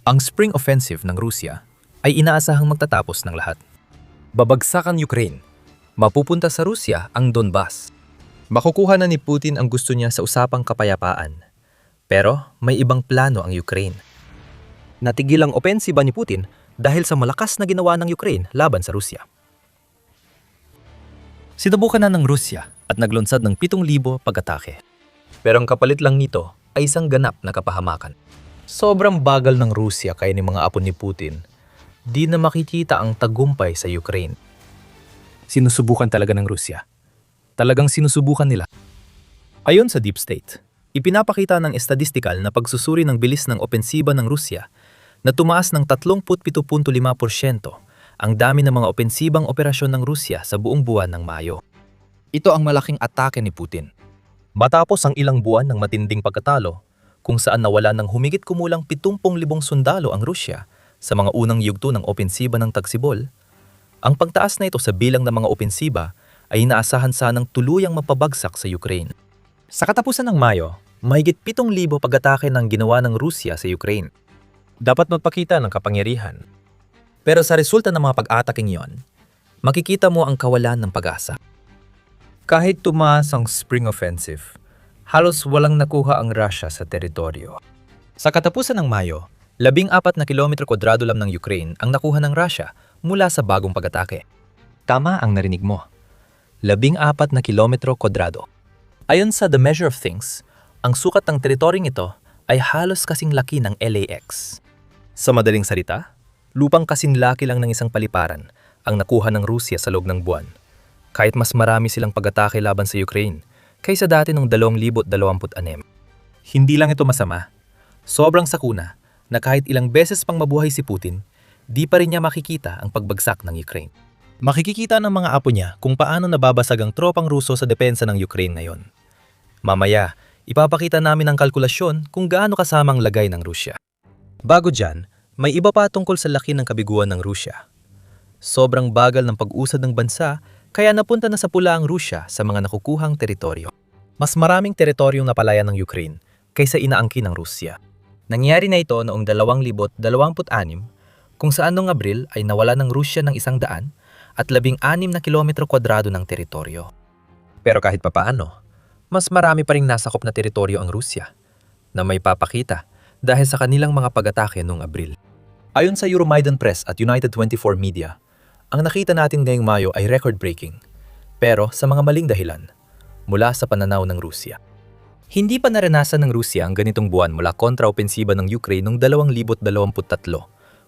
Ang spring offensive ng Rusya ay inaasahang magtatapos ng lahat. Babagsak ang Ukraine. Mapupunta sa Rusya ang Donbas. Makukuha na ni Putin ang gusto niya sa usapang kapayapaan. Pero may ibang plano ang Ukraine. Natigil ang opensiba ni Putin dahil sa malakas na ginawa ng Ukraine laban sa Rusya. Sinubukan na ng Rusya at naglunsad ng 7,000 pag-atake. Pero ang kapalit lang nito ay isang ganap na kapahamakan. Sobrang bagal ng Rusya kaya ni mga apo ni Putin, di na makikita ang tagumpay sa Ukraine. Sinusubukan talaga ng Rusya. Talagang sinusubukan nila. Ayon sa Deep State, ipinapakita ng estadistikal na pagsusuri ng bilis ng opensiba ng Rusya na tumaas ng 37.5% ang dami ng mga opensibang operasyon ng Rusya sa buong buwan ng Mayo. Ito ang malaking atake ni Putin. Matapos ang ilang buwan ng matinding pagkatalo, kung saan nawala ng humigit kumulang 70,000 sundalo ang Rusya sa mga unang yugto ng opensiba ng Tagsibol, ang pagtaas na ito sa bilang ng mga opensiba ay inaasahan sanang tuluyang mapabagsak sa Ukraine. Sa katapusan ng Mayo, mahigit 7,000 pag-atake ng ginawa ng Rusya sa Ukraine. Dapat magpakita ng kapangyarihan. Pero sa resulta ng mga pag-ataking iyon, makikita mo ang kawalan ng pag-asa. Kahit tumaas ang spring offensive, halos walang nakuha ang Russia sa teritoryo. Sa katapusan ng Mayo, 14 na kilometro kwadrado lang ng Ukraine ang nakuha ng Russia mula sa bagong pag-atake. Tama ang narinig mo. 14 na kilometro kwadrado. Ayon sa The Measure of Things, ang sukat ng teritoryong ito ay halos kasing laki ng LAX. Sa madaling salita, lupang kasing laki lang ng isang paliparan ang nakuha ng Rusya sa loob ng buwan. Kahit mas marami silang pag-atake laban sa Ukraine kaysa dati noong 2026. Hindi lang ito masama. Sobrang sakuna na kahit ilang beses pang mabuhay si Putin, di pa rin niya makikita ang pagbagsak ng Ukraine. Makikikita ng mga apo niya kung paano nababasag ang tropang Ruso sa depensa ng Ukraine ngayon. Mamaya, ipapakita namin ang kalkulasyon kung gaano kasama ang lagay ng Rusya. Bago dyan, may iba pa tungkol sa laki ng kabiguan ng Rusya. Sobrang bagal ng pag-usad ng bansa kaya napunta na sa pula ang Rusya sa mga nakukuhang teritoryo. Mas maraming teritoryong napalaya ng Ukraine kaysa inaangkin ng Rusya. Nangyari na ito noong 2026 kung saan noong Abril ay nawala ng Rusya ng 116 na kilometro kwadrado ng teritoryo. Pero kahit papaano, mas marami pa ring nasakop na teritoryo ang Rusya na may papakita dahil sa kanilang mga pag-atake noong Abril. Ayon sa Euromaidan Press at United 24 Media, ang nakita natin ngayong Mayo ay record-breaking, pero sa mga maling dahilan, mula sa pananaw ng Rusya. Hindi pa naranasan ng Rusya ang ganitong buwan mula kontra-opensiba ng Ukraine noong 2023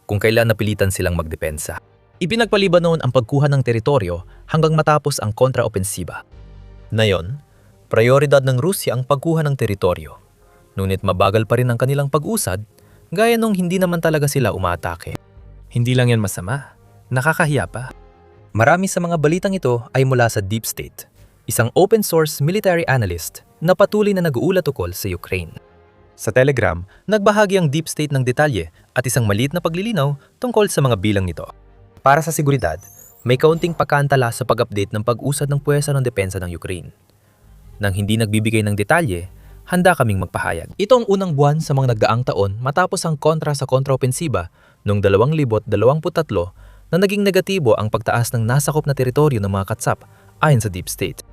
kung kailan napilitan silang magdepensa. Ipinagpaliban noon ang pagkuha ng teritoryo hanggang matapos ang kontra-opensiba. Ngayon, prioridad ng Rusya ang pagkuha ng teritoryo, ngunit mabagal pa rin ang kanilang pag-usad gaya nung hindi naman talaga sila umaatake. Hindi lang yan masama. Nakakahiya pa. Marami sa mga balitang ito ay mula sa Deep State, isang open-source military analyst na patuloy na nag-uulat tungkol sa Ukraine. Sa Telegram, nagbahagi ang Deep State ng detalye at isang maliit na paglilinaw tungkol sa mga bilang nito. Para sa seguridad, may kaunting pagkaantala sa pag-update ng pag-usad ng puwersa ng depensa ng Ukraine. Nang hindi nagbibigay ng detalye, handa kaming magpahayag. Ito ang unang buwan sa mga nagdaang taon matapos ang kontra sa kontra-opensiba noong 2023 na naging negatibo ang pagtaas ng nasakop na teritoryo ng mga Katsap ayon sa Deep State.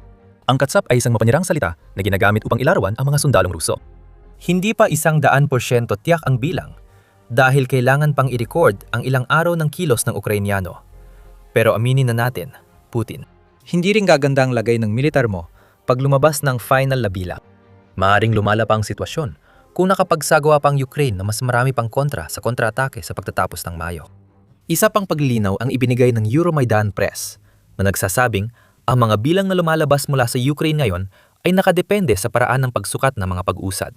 Ang Katsap ay isang mapanirang salita na ginagamit upang ilarawan ang mga sundalong Ruso. Hindi pa 100% tiyak ang bilang dahil kailangan pang i-record ang ilang araw ng kilos ng Ukrainyano. Pero aminin na natin, Putin, hindi rin gaganda ang lagay ng militar mo pag lumabas ng final na bilang. Maaring lumala pa ang sitwasyon kung nakapagsagawa pa ang Ukraine na mas marami pang kontra sa kontra-atake sa pagtatapos ng Mayo. Isa pang paglilinaw ang ibinigay ng Euromaidan Press na nagsasabing ang mga bilang na lumalabas mula sa Ukraine ngayon ay nakadepende sa paraan ng pagsukat ng mga pag-usad.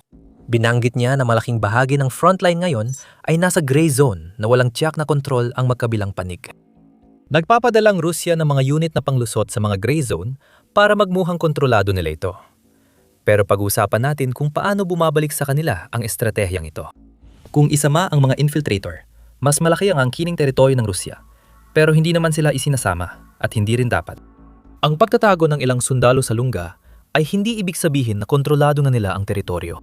Binanggit niya na malaking bahagi ng frontline ngayon ay nasa gray zone na walang tiyak na kontrol ang magkabilang panig. Nagpapadalang Rusya ng mga unit na panglusot sa mga gray zone para magmuhang kontrolado nila ito. Pero pag-usapan natin kung paano bumabalik sa kanila ang estratehiyang ito. Kung isama ang mga infiltrator, mas malaki ang angkining teritoryo ng Rusya, pero hindi naman sila isinasama at hindi rin dapat. Ang pagtatago ng ilang sundalo sa lungga ay hindi ibig sabihin na kontrolado na nila ang teritoryo.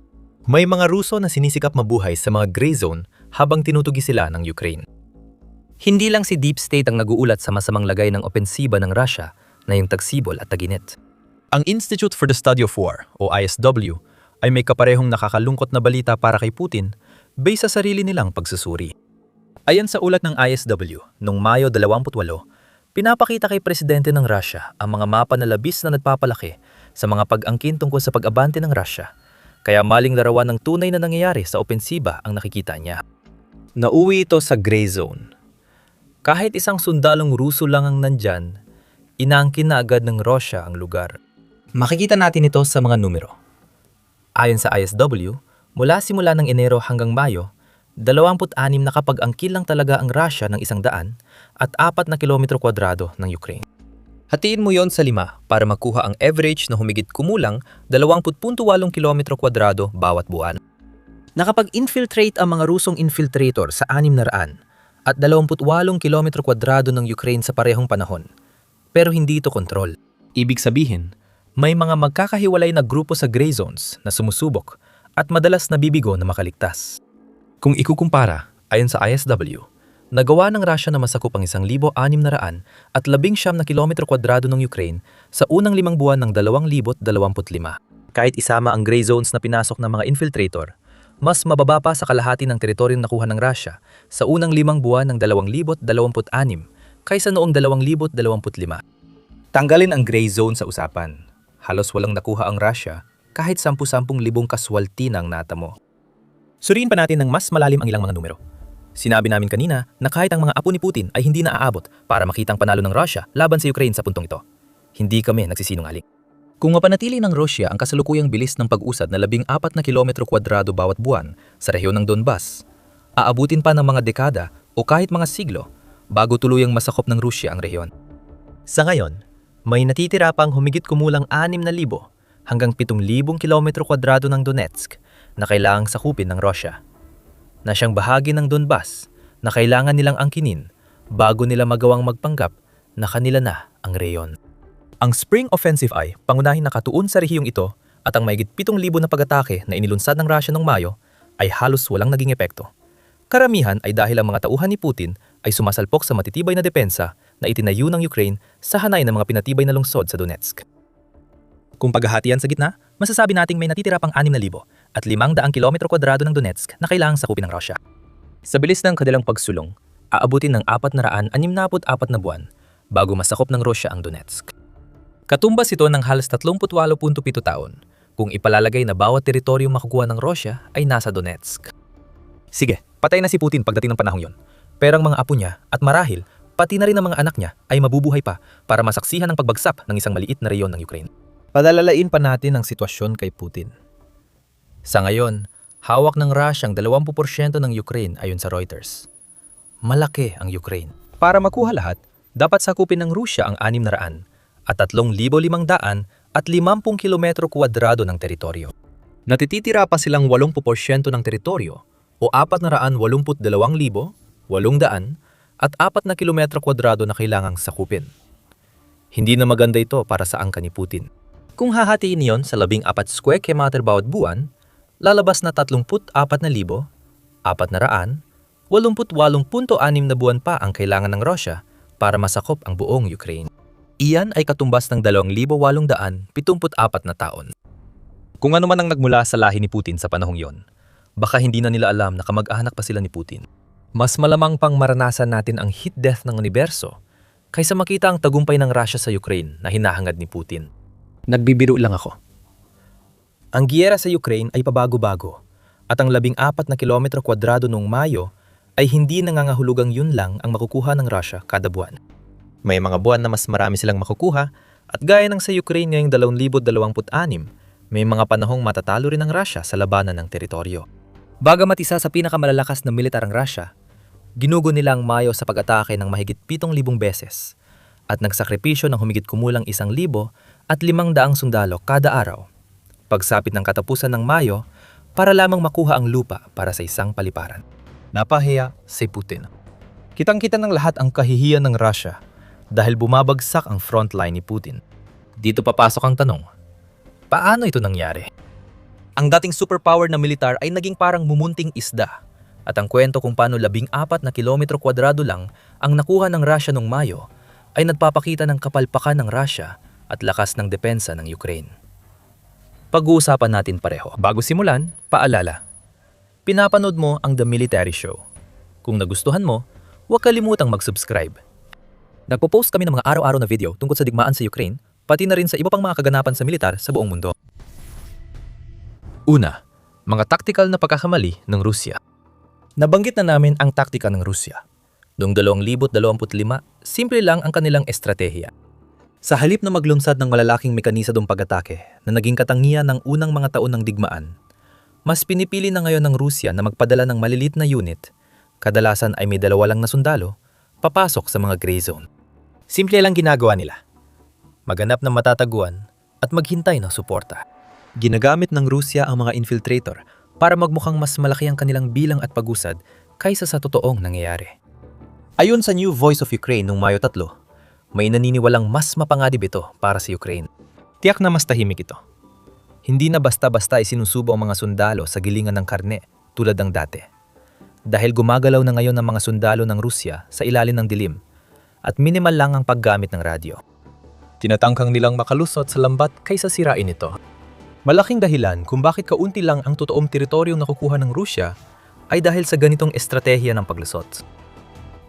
May mga Ruso na sinisikap mabuhay sa mga gray zone habang tinutugi sila ng Ukraine. Hindi lang si Deep State ang naguulat sa masamang lagay ng opensiba ng Russia na yung tagsibol at taginit. Ang Institute for the Study of War o ISW ay may kaparehong nakakalungkot na balita para kay Putin based sa sarili nilang pagsusuri. Ayon sa ulat ng ISW, noong Mayo 28, pinapakita kay Presidente ng Russia ang mga mapa na labis na nagpapalaki sa mga pag-angkin tungkol sa pag-abante ng Russia, kaya maling larawan ng tunay na nangyayari sa opensiba ang nakikita niya. Nauwi ito sa gray zone. Kahit isang sundalong Ruso lang ang nandyan, inaangkin na agad ng Russia ang lugar. Makikita natin ito sa mga numero. Ayon sa ISW, mula simula ng Enero hanggang Mayo, 26 na kapag-angkin lang talaga ang Russia ng 100 at 4 na kilometro kwadrado ng Ukraine. Hatiin mo yon sa 5 para makuha ang average na humigit kumulang 20.8 kilometro kwadrado bawat buwan. Nakapag-infiltrate ang mga Rusong infiltrator sa 600 at 28 kilometro kwadrado ng Ukraine sa parehong panahon. Pero hindi ito kontrol. Ibig sabihin, may mga magkakahiwalay na grupo sa gray zones na sumusubok at madalas nabibigo na makaligtas. Kung ikukumpara, ayon sa ISW, nagawa ng Russia na masakop ang 1,600 at 19 na kilometro kwadrado ng Ukraine sa unang 5 buwan ng 2025. Kahit isama ang gray zones na pinasok ng mga infiltrator, mas mababa pa sa kalahati ng teritoryong nakuha ng Russia sa unang 5 buwan ng 2026 kaysa noong 2025. Tanggalin ang gray zone sa usapan. Halos walang nakuha ang Russia kahit 10,000 kaswalti ng natamo. Suriin pa natin ng mas malalim ang ilang mga numero. Sinabi namin kanina na kahit ang mga apo ni Putin ay hindi naaabot para makitang panalo ng Russia laban sa Ukraine sa puntong ito. Hindi kami nagsisinungaling. Kung mapanatili ng Russia ang kasalukuyang bilis ng pag-usad na 14 na kilometro kwadrado bawat buwan sa rehiyon ng Donbas, aabutin pa ng mga dekada o kahit mga siglo bago tuluyang masakop ng Russia ang rehiyon. Sa ngayon, may natitira pang humigit kumulang 6,000 hanggang 7,000 kilometro kwadrado ng Donetsk na kailangang sakupin ng Russia, na siyang bahagi ng Donbas na kailangan nilang angkinin bago nila magawang magpanggap na kanila na ang rehiyon. Ang Spring Offensive ay pangunahing nakatuon sa rehiyong ito at ang mahigit 7,000 na pag-atake na inilunsad ng Russia noong Mayo ay halos walang naging epekto. Karamihan ay dahil ang mga tauhan ni Putin ay sumasalpok sa matitibay na depensa na itinayo ng Ukraine sa hanay ng mga pinatibay na lungsod sa Donetsk. Kung paghahatian sa gitna, masasabi nating may natitira pang 6,000 at 500 kilometro kwadrado ng Donetsk na kailangang sakupin ng Russia. Sa bilis ng kanilang pagsulong, aabutin ng 464 na buwan bago masakop ng Russia ang Donetsk. Katumbas ito ng halos 38.7 taon kung ipalalagay na bawat teritoryong makukuha ng Russia ay nasa Donetsk. Sige, patay na si Putin pagdating ng panahong yon. Pero ang mga apo niya at marahil pati na rin ang mga anak niya ay mabubuhay pa para masaksihan ang pagbagsak ng isang maliit na rehiyon ng Ukraine. Padalalain pa natin ang sitwasyon kay Putin. Sa ngayon, hawak ng Russia ang 20% ng Ukraine ayon sa Reuters. Malaki ang Ukraine. Para makuha lahat, dapat sakupin ng Russia ang 600 at 3,500 at 50 kilometro kwadrado ng teritoryo. Natitira pa silang 80% ng teritoryo o 482,800 at 4 na kilometro kwadrado na kailangang sakupin. Hindi na maganda ito para sa angka ni Putin. Kung hahatiin niyon sa 14 square kilometer bawat buwan, lalabas na 34,488.6 na buwan pa ang kailangan ng Russia para masakop ang buong Ukraine. Iyan ay katumbas ng 2,874 na taon. Kung ano man ang nagmula sa lahi ni Putin sa panahong yon, baka hindi na nila alam na kamag-anak pa sila ni Putin. Mas malamang pang maranasan natin ang heat death ng universo kaysa makita ang tagumpay ng Russia sa Ukraine na hinahangad ni Putin. Nagbibiro lang ako. Ang giyera sa Ukraine ay pabago-bago at ang 14 na kilometro kwadrado noong Mayo ay hindi nangangahulugang yun lang ang makukuha ng Russia kada buwan. May mga buwan na mas marami silang makukuha at gaya ng sa Ukraine ngayong 2026, may mga panahong matatalo rin ang Russia sa labanan ng teritoryo. Bagamat isa sa pinakamalalakas na militar ang Russia, ginugo nila ang Mayo sa pag-atake ng mahigit 7,000 beses at nagsakripisyo ng humigit kumulang 1,000 at 500 sundalo kada araw. Pagsapit ng katapusan ng Mayo para lamang makuha ang lupa para sa isang paliparan. Napahiya si Putin. Kitang-kita ng lahat ang kahihiyan ng Russia dahil bumabagsak ang frontline ni Putin. Dito papasok ang tanong, paano ito nangyari? Ang dating superpower na militar ay naging parang mumunting isda At ang kwento kung paano 14 na kilometro kwadrado lang ang nakuha ng Russia noong Mayo ay nagpapakita ng kapalpakan ng Russia at lakas ng depensa ng Ukraine. Pag-uusapan natin pareho. Bago simulan, paalala. Pinapanood mo ang The Military Show. Kung nagustuhan mo, huwag kalimutang mag-subscribe. Nagpo-post kami ng mga araw-araw na video tungkol sa digmaan sa Ukraine, pati na rin sa iba pang mga kaganapan sa militar sa buong mundo. Una, mga taktikal na pagkakamali ng Rusya. Nabanggit na namin ang taktika ng Rusya. Noong 2025, simple lang ang kanilang estratehiya. Sa halip na maglunsad ng malalaking mekanisadong pag-atake na naging katangian ng unang mga taon ng digmaan, mas pinipili na ngayon ng Rusya na magpadala ng malilit na unit, kadalasan ay may 2 lang na sundalo, papasok sa mga gray zone. Simple lang ginagawa nila. Maganap ng matataguan at maghintay ng suporta. Ginagamit ng Rusya ang mga infiltrator para magmukhang mas malaki ang kanilang bilang at pag-usad kaysa sa totoong nangyayari. Ayon sa New Voice of Ukraine noong Mayo 3, may naniniwalang mas mapanganib ito para sa Ukraine. Tiyak na mas tahimik ito. Hindi na basta-basta isinusubo ang mga sundalo sa gilingan ng karne tulad ng dati. Dahil gumagalaw na ngayon ang mga sundalo ng Rusya sa ilalim ng dilim at minimal lang ang paggamit ng radyo. Tinatangkang nilang makalusot sa lambat kaysa sirain ito. Malaking dahilan kung bakit kaunti lang ang totoong teritoryong nakukuha ng Rusya ay dahil sa ganitong estratehiya ng paglusot.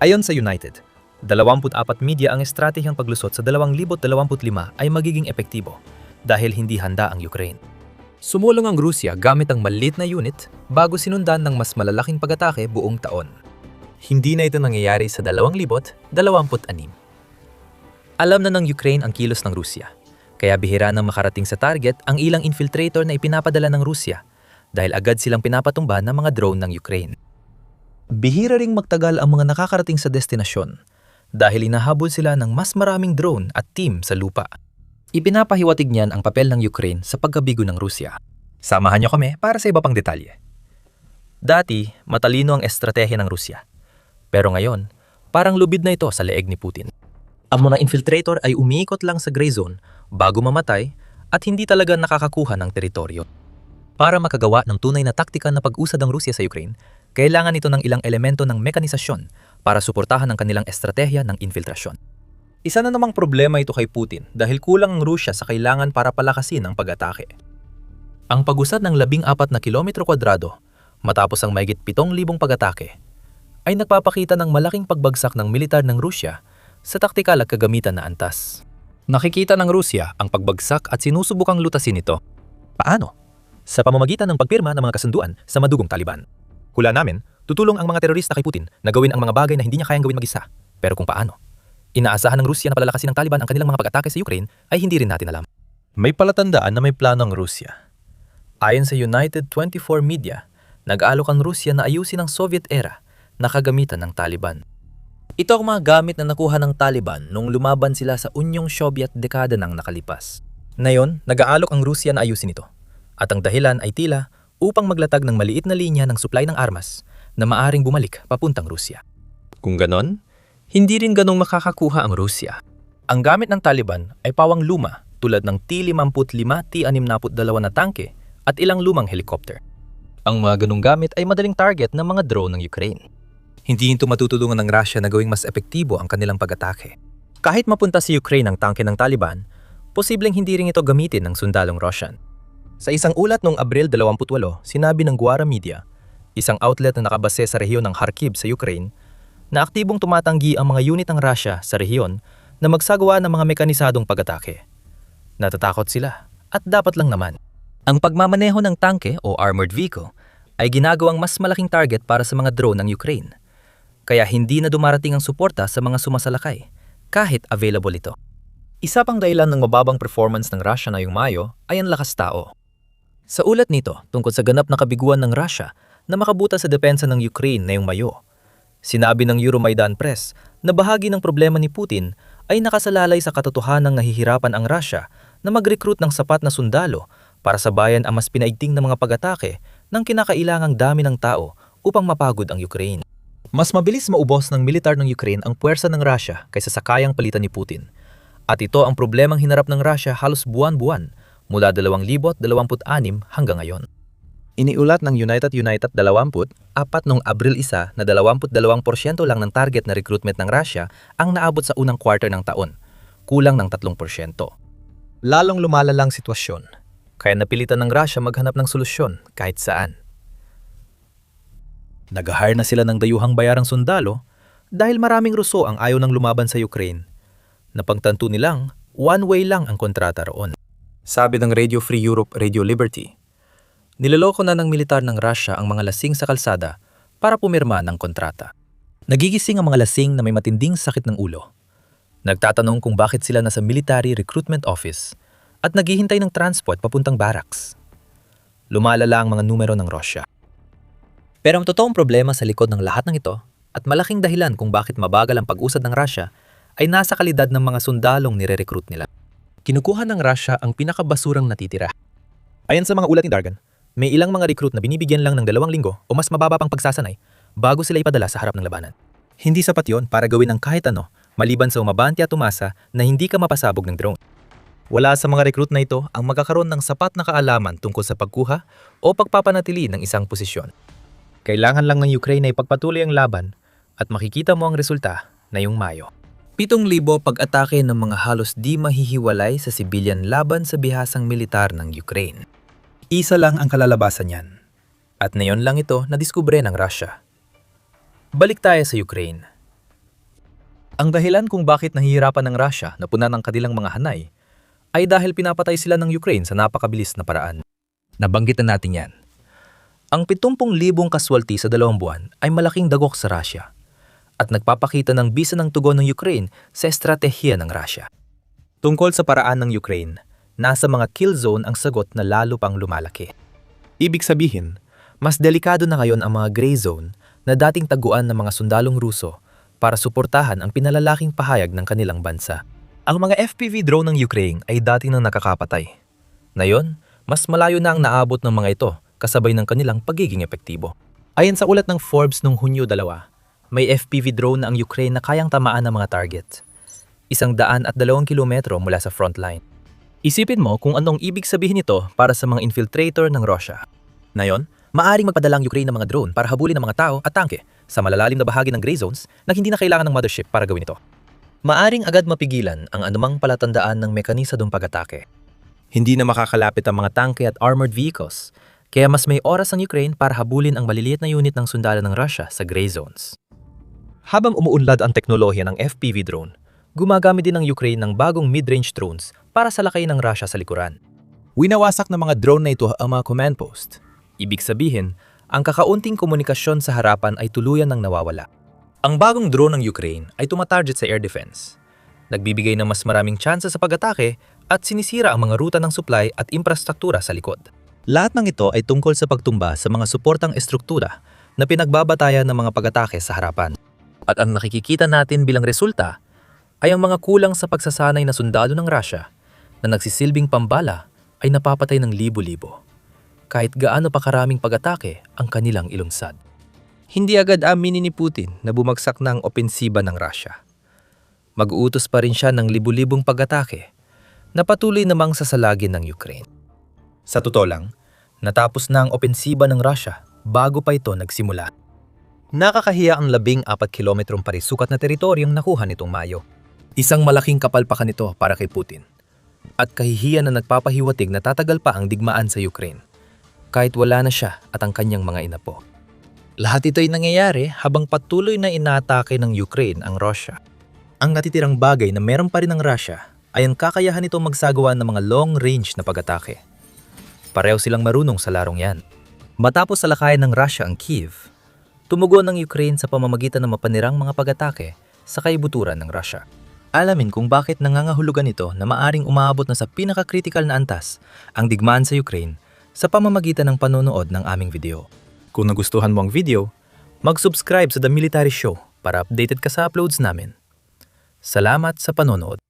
Ayon sa United, 24 media ang estratehiyang paglusot sa 2025 ay magiging epektibo dahil hindi handa ang Ukraine. Sumulong ang Rusya gamit ang maliit na unit bago sinundan ng mas malalaking pag-atake buong taon. Hindi na ito nangyayari sa 2026. Alam na ng Ukraine ang kilos ng Rusya. Kaya bihira nang makarating sa target ang ilang infiltrator na ipinapadala ng Rusya dahil agad silang pinapatumba ng mga drone ng Ukraine. Bihira ring magtagal ang mga nakakarating sa destinasyon dahil inahabol sila ng mas maraming drone at team sa lupa. Ipinapahiwatig niyan ang papel ng Ukraine sa pagkabigo ng Rusya. Samahan niyo kami para sa iba pang detalye. Dati, matalino ang estratehiya ng Rusya. Pero ngayon, parang lubid na ito sa leeg ni Putin. Ang mga infiltrator ay umiikot lang sa gray zone bago mamatay at hindi talaga nakakakuha ng teritoryo. Para makagawa ng tunay na taktika na pag-usad ng Rusya sa Ukraine, kailangan ito ng ilang elemento ng mekanisasyon para suportahan ang kanilang estratehiya ng infiltrasyon. Isa na namang problema ito kay Putin dahil kulang ang Rusya sa kailangan para palakasin ang pag-atake. Ang pag-usad ng 14 na kilometro kwadrado matapos ang mahigit 7,000 pag-atake ay nagpapakita ng malaking pagbagsak ng militar ng Rusya sa taktikal at kagamitan na antas. Nakikita ng Rusya ang pagbagsak at sinusubukang lutasin ito. Paano? Sa pamamagitan ng pagpirma ng mga kasunduan sa madugong Taliban. Hula namin, tutulong ang mga terorista kay Putin na gawin ang mga bagay na hindi niya kayang gawin mag-isa. Pero kung paano? Inaasahan ng Rusya na palalakasin ng Taliban ang kanilang mga pag-atake sa Ukraine ay hindi rin natin alam. May palatandaan na may plano ang Rusya. Ayon sa United 24 Media, nag-aalok ang Rusya na ayusin ang Soviet era na kagamitan ng Taliban. Ito ang mga gamit na nakuha ng Taliban nung lumaban sila sa Unyong Soviet dekada nang nakalipas. Ngayon, nag-aalok ang Rusya na ayusin ito. At ang dahilan ay tila upang maglatag ng maliit na linya ng supply ng armas na maaring bumalik papuntang Rusya. Kung ganon, hindi rin ganong makakakuha ang Rusya. Ang gamit ng Taliban ay pawang luma tulad ng T-55, T-62 na tangke at ilang lumang helicopter. Ang mga ganong gamit ay madaling target ng mga drone ng Ukraine. Hindi ito matutulungan ng Russia na gawing mas epektibo ang kanilang pag-atake. Kahit mapunta sa Ukraine ang tangke ng Taliban, posibleng hindi rin ito gamitin ng sundalong Russian. Sa isang ulat noong Abril 28, sinabi ng Gwara Media, isang outlet na nakabase sa rehiyon ng Kharkiv sa Ukraine, na aktibong tumatanggi ang mga unit ng Russia sa rehiyon na magsagawa ng mga mekanisadong pag-atake. Natatakot sila at dapat lang naman. Ang pagmamaneho ng tangke o armored vehicle ay ginagawang mas malaking target para sa mga drone ng Ukraine. Kaya hindi na dumarating ang suporta sa mga sumasalakay, kahit available ito. Isa pang dahilan ng mababang performance ng Russia ngayong Mayo ay ang lakas tao. Sa ulat nito tungkol sa ganap na kabiguan ng Russia na makabuta sa depensa ng Ukraine ngayong Mayo, sinabi ng Euromaidan Press na bahagi ng problema ni Putin ay nakasalalay sa katotohanang nahihirapan ang Russia na mag-recruit ng sapat na sundalo para sabayan ang mas pinaigting na mga pag-atake ng kinakailangang dami ng tao upang mapagod ang Ukraine. Mas mabilis maubos ng militar ng Ukraine ang puwersa ng Russia kaysa sa kayang palitan ni Putin. At ito ang problemang hinarap ng Russia halos buwan-buwan mula 2026 hanggang ngayon. Iniulat ng United 20 noong Abril 1 na 22% lang ng target na recruitment ng Russia ang naabot sa unang quarter ng taon, kulang ng 3%. Lalong lumala ang sitwasyon, kaya napilitan ng Russia maghanap ng solusyon kahit saan. Nag-hire na sila ng dayuhang bayarang sundalo dahil maraming Ruso ang ayaw ng lumaban sa Ukraine. Napagtanto nilang one-way lang ang kontrata roon. Sabi ng Radio Free Europe, Radio Liberty, niloloko na ng militar ng Russia ang mga lasing sa kalsada para pumirma ng kontrata. Nagigising ang mga lasing na may matinding sakit ng ulo. Nagtatanong kung bakit sila nasa Military Recruitment Office at naghihintay ng transport papuntang barracks. Lumalala ang mga numero ng Russia. Pero ang totoong problema sa likod ng lahat ng ito at malaking dahilan kung bakit mabagal ang pag-usad ng Russia ay nasa kalidad ng mga sundalong nire-recruit nila. Kinukuha ng Russia ang pinakabasurang natitira. Ayon sa mga ulat ni Dargan, may ilang mga recruit na binibigyan lang ng 2 linggo o mas mababa pang pagsasanay bago sila ipadala sa harap ng labanan. Hindi sapat yon para gawin ang kahit ano maliban sa umabante at umasa na hindi ka mapasabog ng drone. Wala sa mga recruit na ito ang magkakaroon ng sapat na kaalaman tungkol sa pagkuha o pagpapanatili ng isang posisyon. Kailangan lang ng Ukraine na ipagpatuloy ang laban at makikita mo ang resulta ngayong Mayo. 7,000 pag-atake ng mga halos di mahihiwalay sa civilian laban sa bihasang militar ng Ukraine. Isa lang ang kalalabasan niyan. At ngayon lang ito nadiskubre ng Russia. Balik tayo sa Ukraine. Ang dahilan kung bakit nahihirapan ng Russia na punan ang kanilang mga hanay ay dahil pinapatay sila ng Ukraine sa napakabilis na paraan. Nabanggitan natin yan. Ang 70,000 kaswalti sa 2 buwan ay malaking dagok sa Russia at nagpapakita ng bisa ng tugon ng Ukraine sa estratehiya ng Russia. Tungkol sa paraan ng Ukraine, nasa mga kill zone ang sagot na lalo pang lumalaki. Ibig sabihin, mas delikado na ngayon ang mga gray zone na dating taguan ng mga sundalong Ruso para suportahan ang pinalalaking pahayag ng kanilang bansa. Ang mga FPV drone ng Ukraine ay dati nang nakakapatay. Ngayon, mas malayo na ang naabot ng mga ito kasabay ng kanilang pagiging epektibo. Ayon sa ulat ng Forbes noong Hunyo 2, may FPV drone na ang Ukraine na kayang tamaan ng mga target. 102 kilometro mula sa frontline. Isipin mo kung anong ibig sabihin nito para sa mga infiltrator ng Russia. Ngayon, maaring magpadala ang Ukraine ng mga drone para habulin ang mga tao at tangke sa malalalim na bahagi ng gray zones na hindi na kailangan ng mothership para gawin ito. Maaring agad mapigilan ang anumang palatandaan ng mekanisadong pag-atake. Hindi na makakalapit ang mga tangke at armored vehicles, kaya mas may oras ang Ukraine para habulin ang maliliit na unit ng sundalo ng Russia sa gray zones. Habang umuunlad ang teknolohiya ng FPV drone, gumagamit din ang Ukraine ng bagong mid-range drones para salakayin ng Russia sa likuran. Winawasak ng mga drone na ito ang mga command post. Ibig sabihin, ang kakaunting komunikasyon sa harapan ay tuluyan ng nawawala. Ang bagong drone ng Ukraine ay tumatarget sa air defense. Nagbibigay ng mas maraming tsansa sa pag-atake at sinisira ang mga ruta ng supply at infrastruktura sa likod. Lahat ng ito ay tungkol sa pagtumba sa mga suportang estruktura na pinagbabatayan ng mga pag-atake sa harapan. At ang nakikita natin bilang resulta ay ang mga kulang sa pagsasanay na sundalo ng Russia na nagsisilbing pambala ay napapatay ng libo-libo, kahit gaano pa karaming pag-atake ang kanilang ilunsad. Hindi agad aminin ni Putin na bumagsak na ang opensiba ng Russia. Mag-uutos pa rin siya ng libo-libong pag-atake na patuloy namang sasalagin ng Ukraine. Sa totoo lang, natapos na ang opensiba ng Russia bago pa ito nagsimula. Nakakahiya ang 14 kilometrong parisukat na teritoryong nakuha nitong Mayo. Isang malaking kapalpakan ito para kay Putin. At kahihiyan na nagpapahiwatig na tatagal pa ang digmaan sa Ukraine, kahit wala na siya at ang kanyang mga inapo. Lahat ito ay nangyayari habang patuloy na inaatake ng Ukraine ang Russia. Ang natitirang bagay na meron pa rin ng Russia ay ang kakayahan nito magsagawa ng mga long-range na pag-atake. Pareho silang marunong sa larong yan. Matapos salakayan ng Russia ang Kyiv, tumugon ng Ukraine sa pamamagitan ng mapanirang mga pag-atake sa kaibuturan ng Russia. Alamin kung bakit nangangahulugan ito na maaring umaabot na sa pinaka-critical na antas ang digmaan sa Ukraine sa pamamagitan ng panonood ng aming video. Kung nagustuhan mo ang video, mag-subscribe sa The Military Show para updated ka sa uploads namin. Salamat sa panonood.